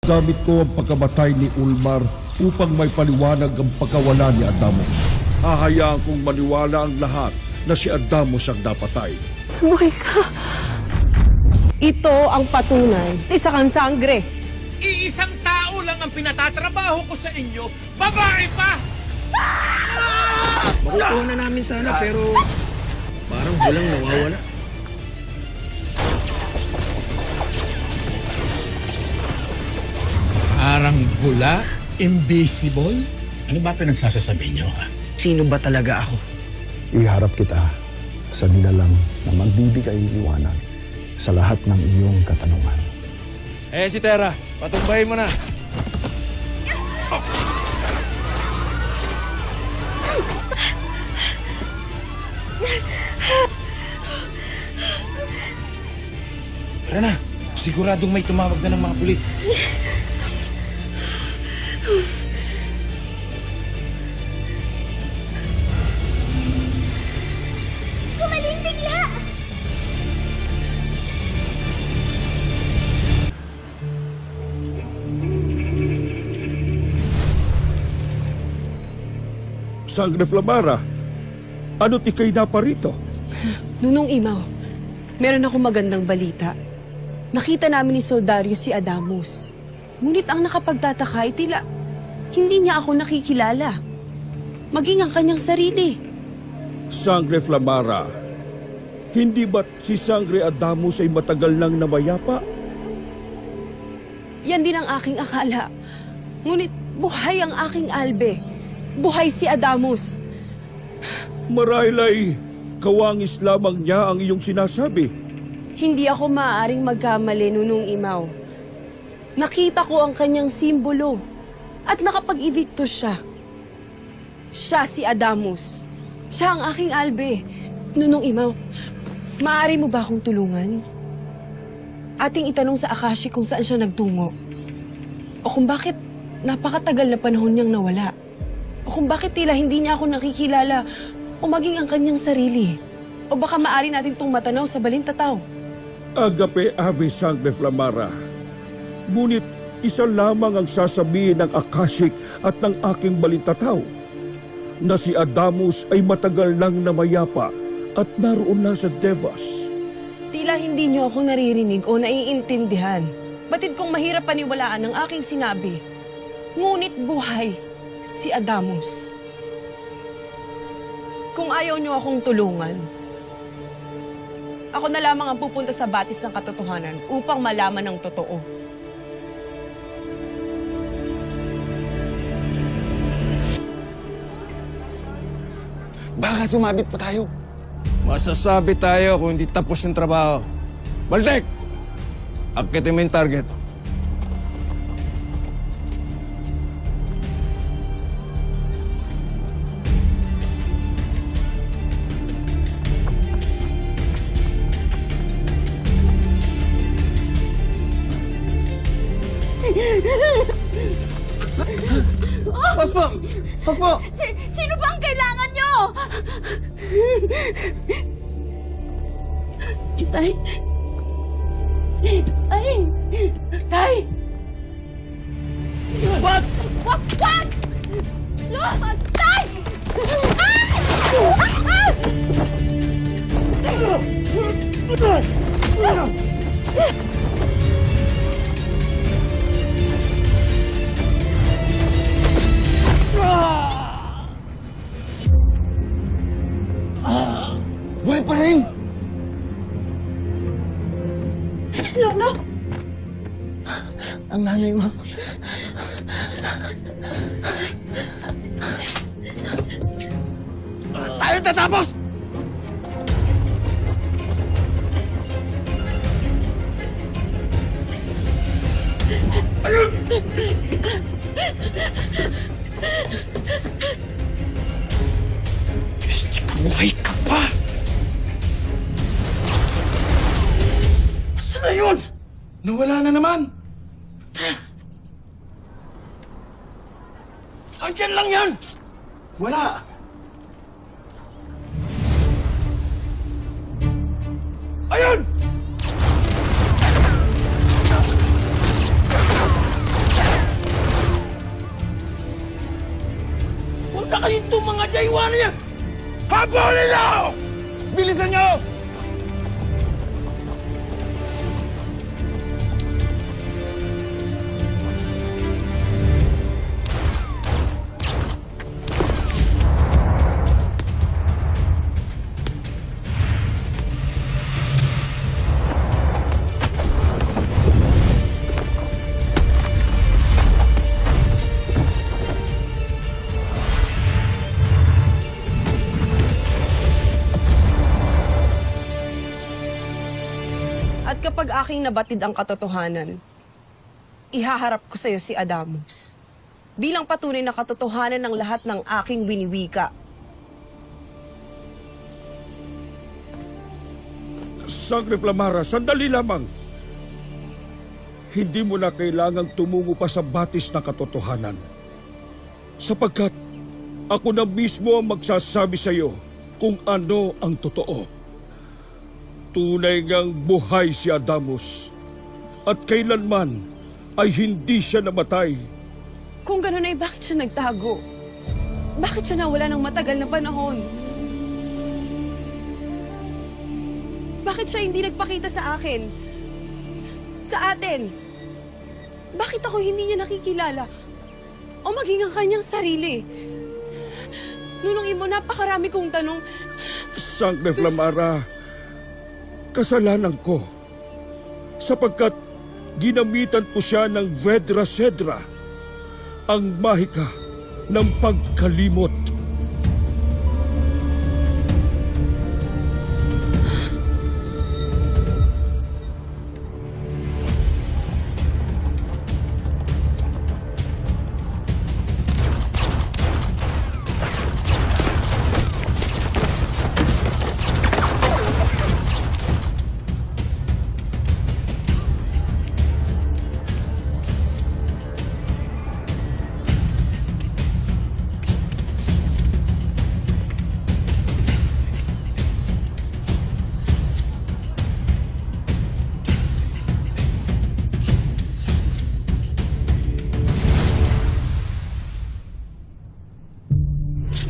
Gamit ko ang pagkamatay ni Ulmar upang may paliwanag ang pagkawala ni Adamos. Hahayaan kong maniwala ang lahat na si Adamos ang napatay. Buhay ka. Ito ang patunay. Isa kang sangre. Iisang tao lang ang pinatatrabaho ko sa inyo, babae pa! Makukuha na namin sana pero parang walang nawawala. Parang bula? Invisible? Ano ba pinagsasasabi niyo? Sino ba talaga ako? Iharap kita sa nilalang na magbibigay liwanag sa lahat ng iyong katanungan. Eh si Tera, patumbayin mo na. Tara na, siguradong may tumawag na ng mga pulis. Gumaling bigla! Sangre Flamara, ano't ikay na pa rito? Nunong Imaw, meron akong magandang balita. Nakita namin ni Soldario si Adamos. Ngunit ang nakapagtataka ay tila hindi niya ako nakikilala. Maging ang kanyang sarili. Sangre Flamara, hindi ba't si Sangre Adamos ay matagal nang namayapa? Yan din ang aking akala. Ngunit buhay ang aking Albe. Buhay si Adamos. Marahil ay kawangis lamang niya ang iyong sinasabi. Hindi ako maaaring magkamali, Nunong Imaw. Nakita ko ang kanyang simbolo at nakapag-evicto siya. Siya si Adamos. Siya ang aking Albe. Nunong Imaw, maaari mo ba akong tulungan? Ating itanong sa Akashi kung saan siya nagtungo. O kung bakit napakatagal na panahon niyang nawala. O kung bakit tila hindi niya ako nakikilala o maging ang kanyang sarili. O baka maaari natin itong matanaw sa Balintataw. Agape Ave Sangre Flamara. Ngunit isa lamang ang sasabihin ng Akashic at ng aking balintataw, na si Adamos ay matagal nang namayapa at naroon na sa Devas. Tila hindi niyo ako naririnig o naiintindihan. Batid kong mahirap paniwalaan ang aking sinabi. Ngunit buhay si Adamos. Kung ayaw niyo akong tulungan, ako na lamang ang pupunta sa batis ng katotohanan upang malaman ang totoo. Baka sumabit pa tayo. Masasabi tayo kung hindi tapos yung trabaho. Baltek! Akitin mo yung target. Wag po! Wag po! Sino ba ang kailangan nyo? Tay! Ay! Tay! Wag! Wag! Wag! Wag! Tay! Ay! Buhay pa rin! Lolo! Ang nanay mo. Tayo tatapos! Buhay ka pa! Saan na yun? Nawala na naman. Andyan lang yan! Wala! Ayun! sa iwanan niya! Habulin niyo! Bilisan niyo! At kapag aking nabatid ang katotohanan, ihaharap ko sa iyo si Adamus bilang patunay na katotohanan ng lahat ng aking winiwika. Sangre Flamara, sandali lamang. Hindi mo na kailangang tumungo pa sa batis na katotohanan. Sapagkat ako na mismo ang magsasabi sa iyo kung ano ang totoo. Tunay ngang buhay si Adamus at kailanman ay hindi siya namatay. Kung gano'n ay bakit siya nagtago? Bakit siya nawala ng matagal na panahon? Bakit siya hindi nagpakita sa akin? Sa atin? Bakit ako hindi niya nakikilala? O maging ang kanyang sarili? Nunong Imo, napakarami kong tanong. Sangre Flamara, kasalanan ko sapagkat ginamitan ko siya ng Vedra Cedra, ang mahika ng pagkalimot.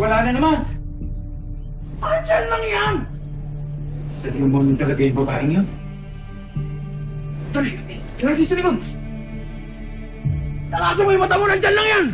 Wala na naman! Andyan lang yan! Sabi mo naman talaga yung babaeng yun? Dali! Lagi sa likod! Talasan mo yung mata mo! Nandyan lang yan!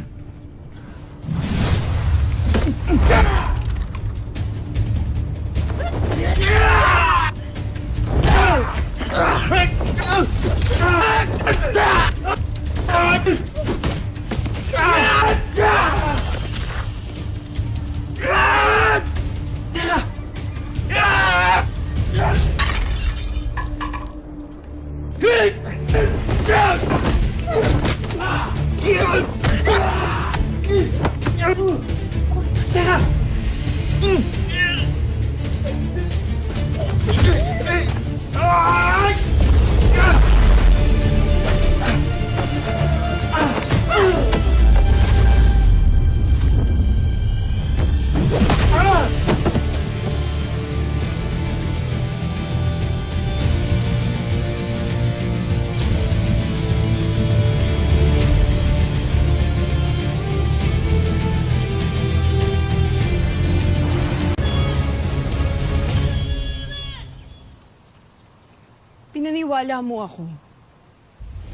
Pinaniwala mo ako.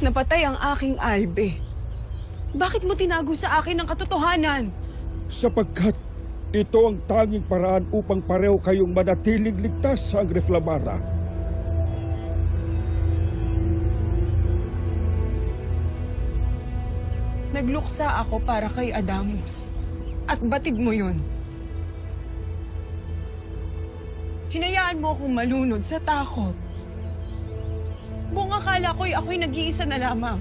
Napatay ang aking Albe. Bakit mo tinago sa akin ang katotohanan? Sapagkat ito ang tanging paraan upang pareho kayong manatiling ligtas, Sangre Flamara. Nagluksa ako para kay Adamus. At batid mo yun. Hinayaan mo akong malunod sa takot. Buong akala ko'y ako'y nag-iisa na lamang.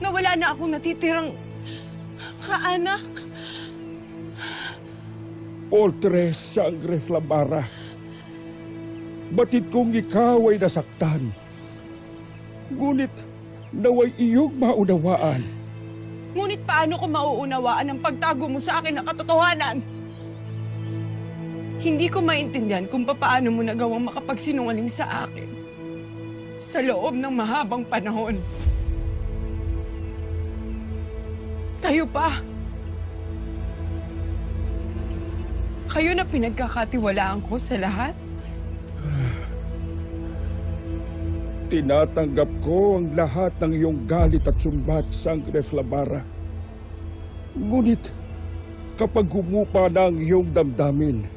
Nawala na akong natitirang kaanak. Poltres, Sangre Flamara. Batid kong ikaw ay nasaktan. Ngunit naway iyong maunawaan. Ngunit paano ko mauunawaan ang pagtago mo sa akin ng katotohanan? Hindi ko maintindihan kung paano mo nagawang makapagsinungaling sa akin sa loob ng mahabang panahon. Kayo pa, Kayo na pinagkakatiwalaan ko sa lahat. Tinatanggap ko ang lahat ng iyong galit at sumbat, Sangre Flamara. Ngunit, kapag humupa na ang iyong damdamin,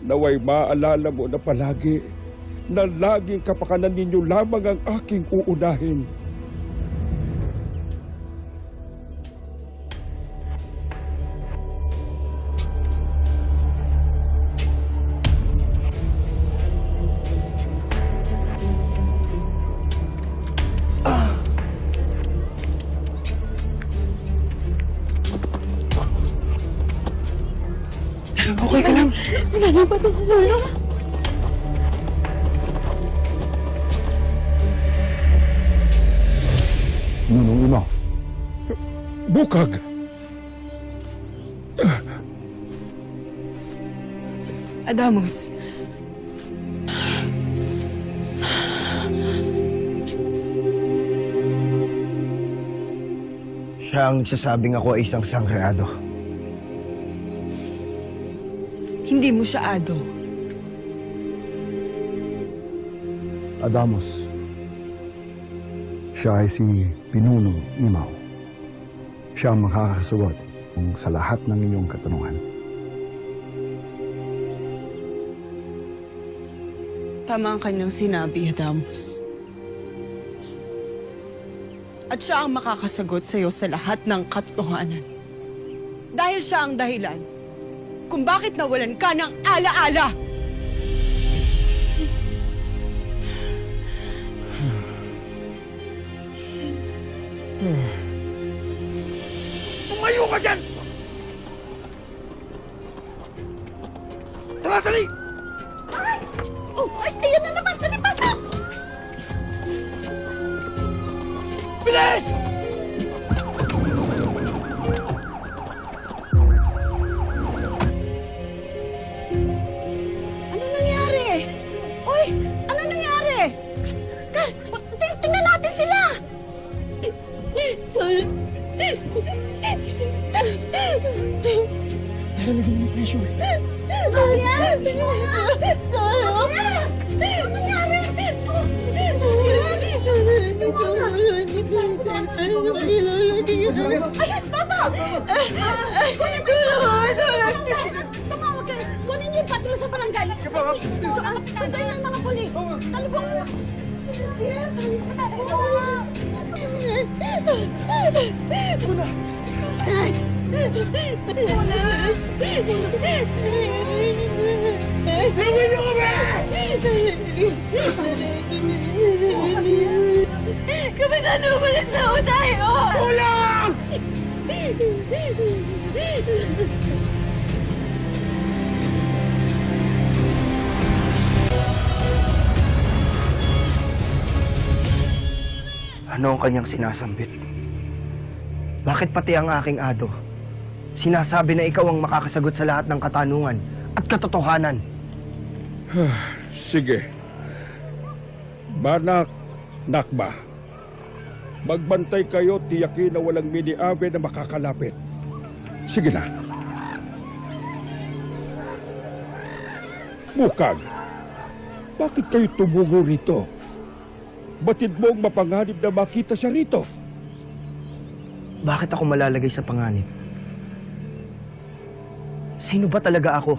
naway maalala mo na palagi na laging kapakanan ninyo lamang ang aking uunahin. Okay ka lang. Nanay pa sa sulong. Nunong Imaw, Bukag! Adamus, Siya ang nagsasabing ako ay isang sangreado. hindi mo siya ado. Adamos, siya ay si Pinunong Imaw. Siya ang makakasagot sa lahat ng iyong katanungan. Tama ang kanyang sinabi, Adamus. At siya ang makakasagot sa iyo sa lahat ng katotohanan. Dahil siya ang dahilan kung bakit nawalan ka ng alaala. Tumayo ka dyan! Tara, sali! Oh, ay, ayun na naman! Dali, pasok! Bilis! Ano nangyari? Uy, ano nangyari? Tingnan natin sila! Nalagyan mo presyo eh. Kuya! Ano nangyari? Ay, Toto! Tumawag kayo! Kunin niyo yung patrol sa barangay! Sundan ng mga polis! Talubong! Tingin niyo kami! Kapitan, umalis na ho tayo! Ulang! Ano ang kanyang sinasambit? Bakit pati ang aking ado? Sinasabi na ikaw ang makakasagot sa lahat ng katanungan at katotohanan. Sige. Banak, Nakba. Magbantay kayo, tiyakin na walang mini-ave na makakalapit. Sige na. Bukag, bakit kayo tumungo rito? Batid mong mapanganib na makita siya rito? Bakit ako malalagay sa panganib? Sino ba talaga ako?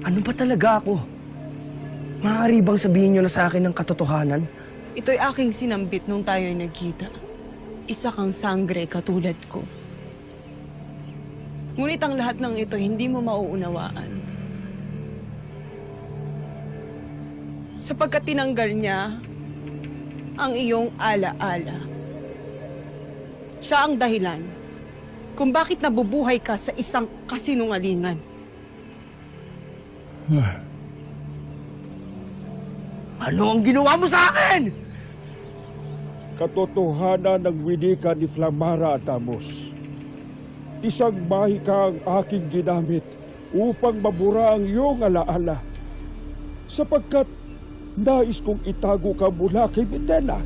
Ano ba talaga ako? Maaari bang sabihin niyo na sa akin ng katotohanan? Ito'y aking sinambit nung tayo'y nagkita. Isa kang sangre katulad ko. Ngunit ang lahat ng ito hindi mo mauunawaan. Sapagkat tinanggal niya ang iyong ala-ala. Siya ang dahilan kung bakit nabubuhay ka sa isang kasinungalingan. Ano ang ginawa mo sa akin? Katotohanan ng winika ni Flamara at Amos. Isang mahika ang aking ginamit upang mabura ang iyong alaala. Sapagkat nais kong itago ka mula kay Mitena.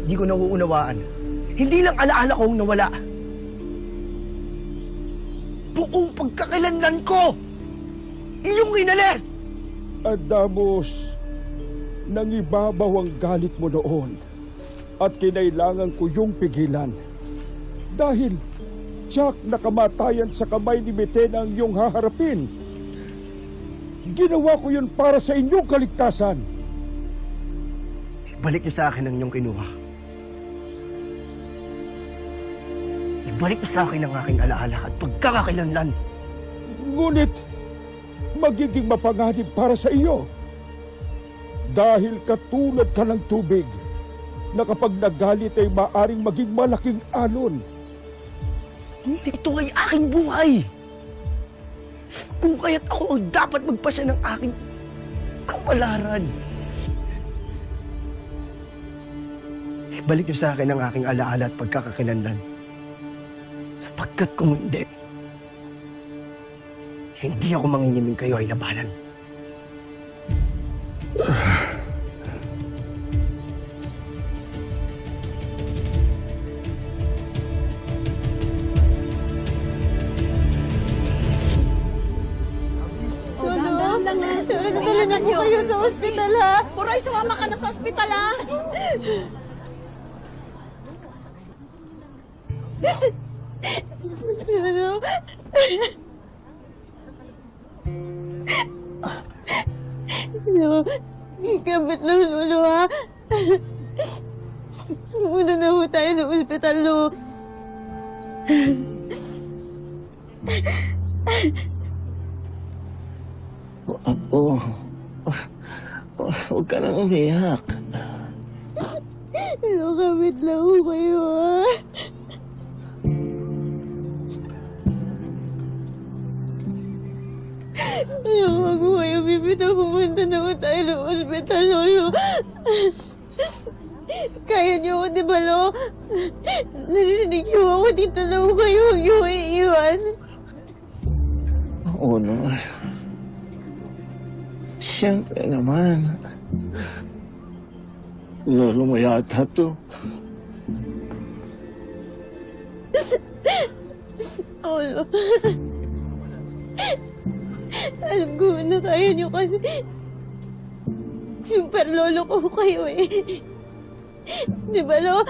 Hindi ko nauunawaan. Hindi lang alaala kong nawala. Buong pagkakalanlan ko! Iyong inalis! Adamos, nangibabaw ang galit mo noon at kinailangan ko yung pigilan. Dahil tiyak na kamatayan sa kamay ni Metena ang iyong haharapin. Ginawa ko yun para sa inyong kaligtasan. Ibalik niyo sa akin ang inyong kinuha. Ibalik niyo sa akin ang aking alaala at pagkakakilanlan. Ngunit, magiging mapanganib para sa iyo. Dahil katulad ka ng tubig, na kapag nagalit ay maaring maging malaking alon. Ito ay aking buhay. Kung kaya't ako ang dapat magpasya ng aking kapalaran. Ibalik niyo sa akin ang aking alaala at pagkakakilanlan. Sapagkat kung hindi ako manginginig kayo ay labanan. Dahan-dahan lang na. Dala na po kayo sa ospital, ha? Puray, sumama ka na sa ospital, ha? Ano? No, ikabit ng lolo, ha? Muna na ho tayo ng ospital, no? Apo, huwag ka nang umiyak. Nakabit lang ho kayo, ha? Wag mo kayo bibitaw, pumunta na ho tayo ng ospital, lolo. Kaya niyo ako, di ba, lo? Narinig niyo ako, dito na ho kayo, huwag niyo ko iiwan. Oo naman. Siyempre naman. Lolo mo yata to. Lolo. Alam ko na kaya niyo kasi super lolo ko kayo eh. Di ba, lo?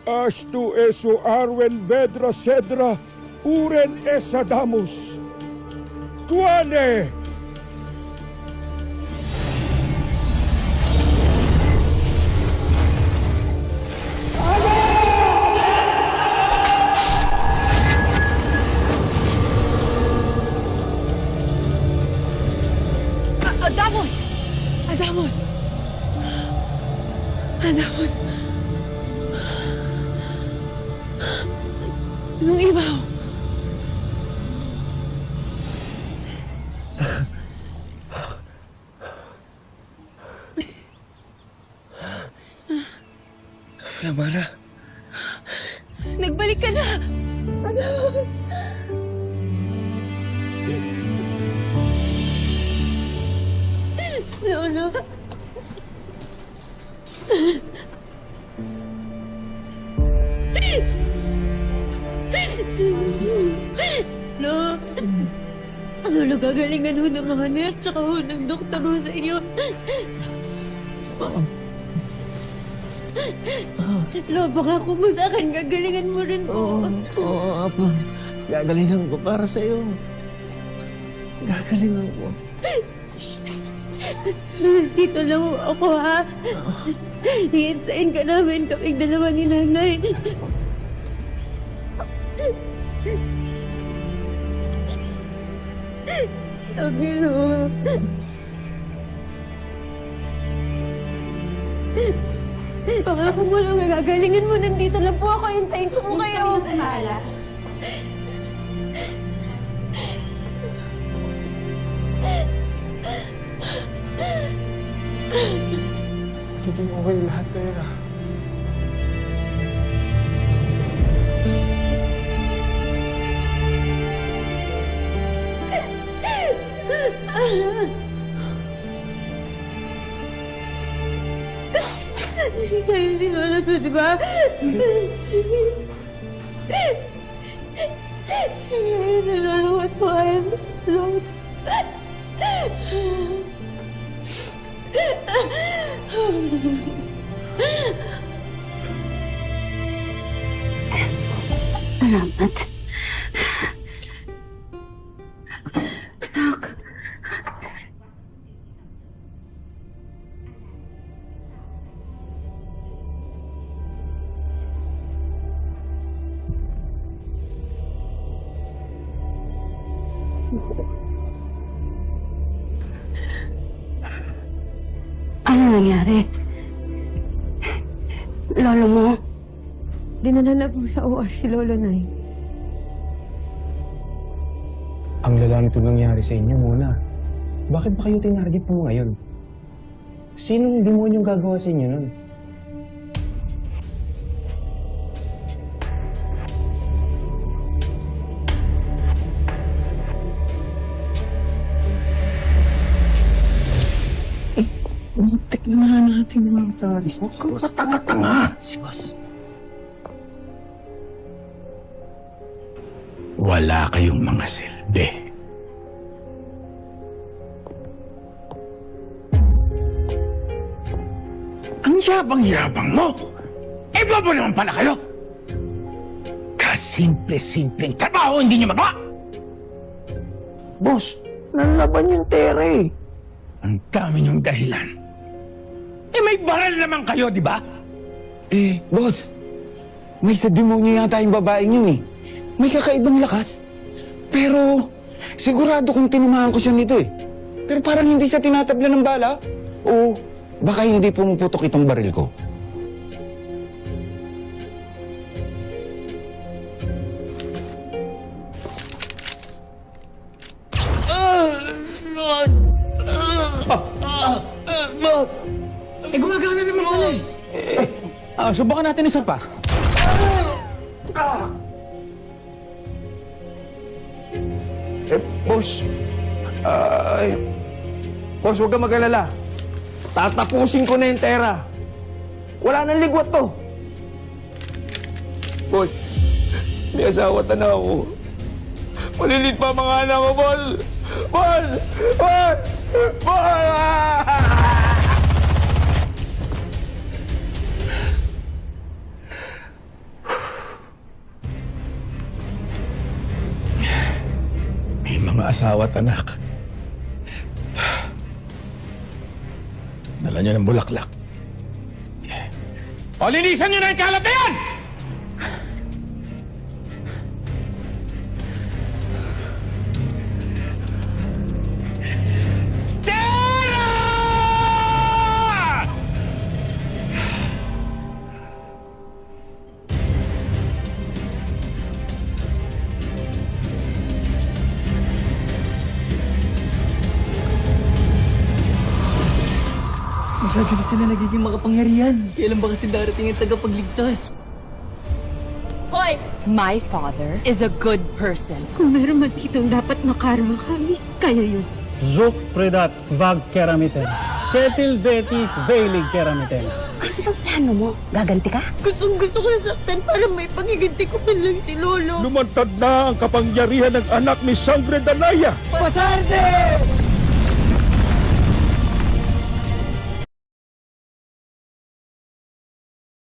Astu eso arwen vedra cedra, uren esadamus. Tuane! Adamos! Adamos! Adamos! Nung ibaw! Flamara, Nagbalik ka na! Adamos! Lolo. Lo. Lolo, gagalingan ho ng mga nurse tsaka ho ng doktor ho sa inyo. Lo, pangako mo sa akin, gagalingan mo rin po. oo, Apo. Gagalingan ko para sa'yo. Gagalingan ko. Dito lang ho ako, ha? Hihintayin ka namin kaming dalawa ni nanay. Love you, Lo. Wala po mo lang gagalingin mo. Nandito lang po ako. Hintayin ko po kayo. Hindi okay lahat, Pera. Kayo si Lola to, di ba? Nalulungkot po kayo. Nalulungkot. Salamat. Anak. Ano nangyari? Lolo mo? Dinala na po sa OR si Lolo Nay. Ang lala nito nangyari sa inyo muna. Bakit ba kayo tinarget mo ngayon? Sinong demonyong gagawa sa inyo nun? Muntik na natin yung mga talis. Huwag kang patanga-tanga. Si boss. Wala kayong mga silbi. Ang yabang-yabang mo! Eh, bobo naman pala kayo! Kasimple-simpleng trabaho hindi niyo magawa! Boss, nalaban yung tere. Ang dami niyong dahilan. Eh, may baral naman kayo, di ba? Eh, boss, may sa demonyo yata yung babaeng yun eh. May kakaibang lakas. Pero, sigurado kung tinamaan ko siya nito eh. Pero parang hindi siya tinatabla ng bala. O, baka hindi pumuputok itong baril ko. Eh, gumagana naman pala eh. Subukan natin isa pa. Boss. Boss, huwag kang mag-alala. Tatapusin ko na yung tera. Wala nang ligwat to. Boss, may asawa na ako. Malilit pa mga anak ko, boss. Boss! Boss! Boss! May mga asawa at anak. Dala niyo ng bulaklak. O, linisan nyo na yung kalat na yan! Masyado sila nagiging makapangyarihan. Kailan ba kasi darating ang tagapagligtas? Hoy! My father is a good person. Kung meron man ditong dapat makarma kami, kaya yun. Zuk predat vag keramiten. Setil detik veilig keramiten. Ano bang plano mo? Gaganti ka? Gusto ko nasaktan para may pagiganti ko man lang si Lolo. Lumantad na ang kapangyarihan ng anak ni Sangre Danaya. Pasarte!